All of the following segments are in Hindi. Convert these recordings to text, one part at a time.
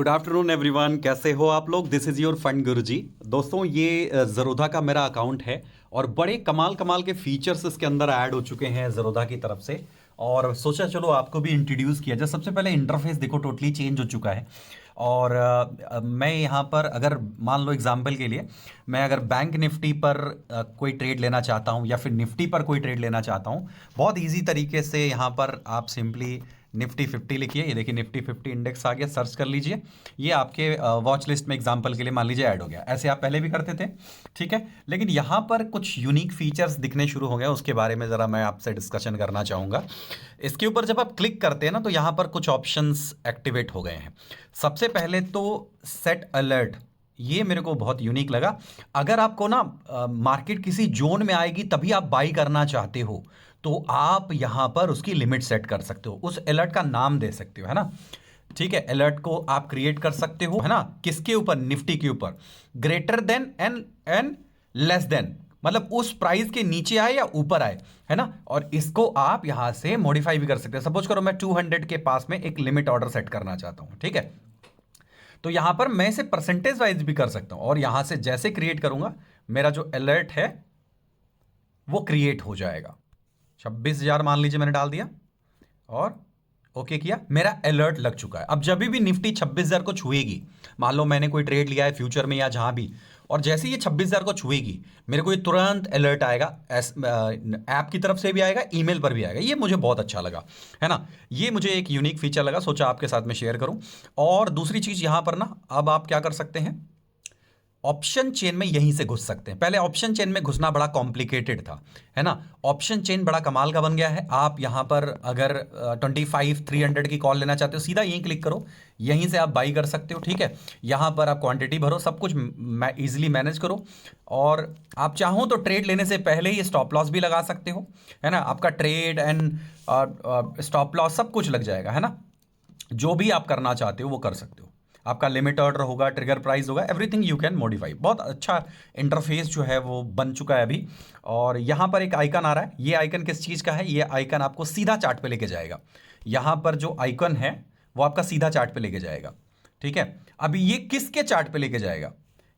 गुड आफ्टरनून एवरीवन, कैसे हो आप लोग। दिस इज़ योर फंड गुरुजी। दोस्तों ये ज़रोधा का मेरा अकाउंट है और बड़े कमाल कमाल के फीचर्स इसके अंदर ऐड हो चुके हैं ज़रोधा की तरफ से। और सोचा चलो आपको भी इंट्रोड्यूस किया जाए। सबसे पहले इंटरफेस देखो, टोटली चेंज हो चुका है। और मैं यहाँ पर अगर मान लो एग्जांपल के लिए मैं अगर बैंक निफ्टी पर कोई ट्रेड लेना चाहता हूँ या फिर निफ्टी पर कोई ट्रेड लेना चाहता हूँ, बहुत इजी तरीके से यहाँ पर आप सिंपली निफ्टी 50 लिखिए। ये देखिए निफ्टी 50 इंडेक्स आ गया, सर्च कर लीजिए। ये आपके वॉच लिस्ट में एग्जांपल के लिए मान लीजिए ऐड हो गया। ऐसे आप पहले भी करते थे, ठीक है। लेकिन यहाँ पर कुछ यूनिक फीचर्स दिखने शुरू हो गए, उसके बारे में ज़रा मैं आपसे डिस्कशन करना चाहूँगा। इसके ऊपर जब आप क्लिक करते हैं ना, तो यहाँ पर कुछ ऑप्शंस एक्टिवेट हो गए हैं। सबसे पहले तो सेट अलर्ट, ये मेरे को बहुत यूनिक लगा। अगर आपको ना मार्केट किसी जोन में आएगी तभी आप बाई करना चाहते हो, तो आप यहां पर उसकी लिमिट सेट कर सकते हो, उस अलर्ट का नाम दे सकते हो, है ना। ठीक है, अलर्ट को आप क्रिएट कर सकते हो, है ना। किसके ऊपर? निफ्टी के ऊपर। Greater than and less than, मतलब उस प्राइस के नीचे आए या ऊपर आए, है ना। और इसको आप यहां से मॉडिफाई भी कर सकते हैं। सपोज करो मैं 200 के पास में एक लिमिट ऑर्डर सेट करना चाहता हूं, ठीक है। तो यहां पर मैं इसे परसेंटेज वाइज भी कर सकता हूं, और यहां से जैसे क्रिएट करूंगा मेरा जो अलर्ट है वो क्रिएट हो जाएगा। 26,000 मान लीजिए मैंने डाल दिया और ओके किया, मेरा अलर्ट लग चुका है। अब जब भी निफ्टी 26,000 को छुएगी, मान लो मैंने कोई ट्रेड लिया है फ्यूचर में या जहां भी, और जैसे ये 26,000 को छुएगी मेरे को ये तुरंत अलर्ट आएगा। ऐप की तरफ से भी आएगा, ईमेल पर भी आएगा। ये मुझे बहुत अच्छा लगा, है ना। ये मुझे एक यूनिक फीचर लगा, सोचा आपके साथ में शेयर करूं। और दूसरी चीज यहां पर ना, अब आप क्या कर सकते हैं, ऑप्शन चेन में यहीं से घुस सकते हैं। पहले ऑप्शन चेन में घुसना बड़ा कॉम्प्लिकेटेड था, है ना। ऑप्शन चेन बड़ा कमाल का बन गया है। आप यहां पर अगर 25,300 की कॉल लेना चाहते हो, सीधा यहीं क्लिक करो, यहीं से आप बाई कर सकते हो, ठीक है। यहां पर आप क्वांटिटी भरो, सब कुछ इजीली मैनेज करो। और आप चाहो तो ट्रेड लेने से पहले ही स्टॉप लॉस भी लगा सकते हो, है ना। आपका ट्रेड एंड स्टॉप लॉस सब कुछ लग जाएगा, है ना। जो भी आप करना चाहते हो वो कर सकते हो। आपका लिमिट ऑर्डर होगा, ट्रिगर प्राइस होगा, एवरीथिंग यू कैन मॉडिफाई। बहुत अच्छा इंटरफेस जो है वो बन चुका है अभी। और यहाँ पर एक आइकन आ रहा है, ये आइकन किस चीज़ का है? ये आइकन आपको सीधा चार्ट पे लेके जाएगा। यहाँ पर जो आइकन है वो आपका सीधा चार्ट पे लेके जाएगा, ठीक है। अभी ये किसके चार्ट पे लेके जाएगा?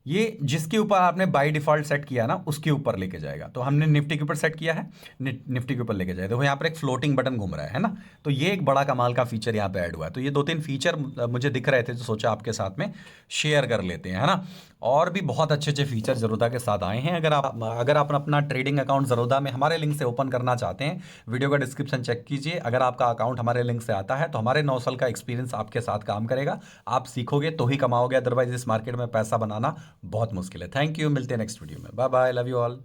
ये जिसके ऊपर आपने बाय डिफॉल्ट सेट किया ना, उसके ऊपर लेके जाएगा। तो हमने निफ्टी के ऊपर सेट किया है, निफ्टी के ऊपर लेके जाए। देखो यहाँ पर एक फ्लोटिंग बटन घूम रहा है ना। तो ये एक बड़ा कमाल का फीचर यहाँ पे ऐड हुआ है। तो ये दो तीन फीचर मुझे दिख रहे थे, जो सोचा आपके साथ में शेयर कर लेते हैं, है ना। और भी बहुत अच्छे अच्छे फीचर ज़रोधा के साथ आए हैं। अगर आप अपना ट्रेडिंग अकाउंट ज़रोधा में हमारे लिंक से ओपन करना चाहते हैं, वीडियो का डिस्क्रिप्शन चेक कीजिए। अगर आपका अकाउंट हमारे लिंक से आता है तो हमारे 9 साल का एक्सपीरियंस आपके साथ काम करेगा। आप सीखोगे तो ही कमाओगे, अदरवाइज इस मार्केट में पैसा बनाना बहुत मुश्किल है। थैंक यू, मिलते हैं नेक्स्ट वीडियो में। Bye bye, love you all.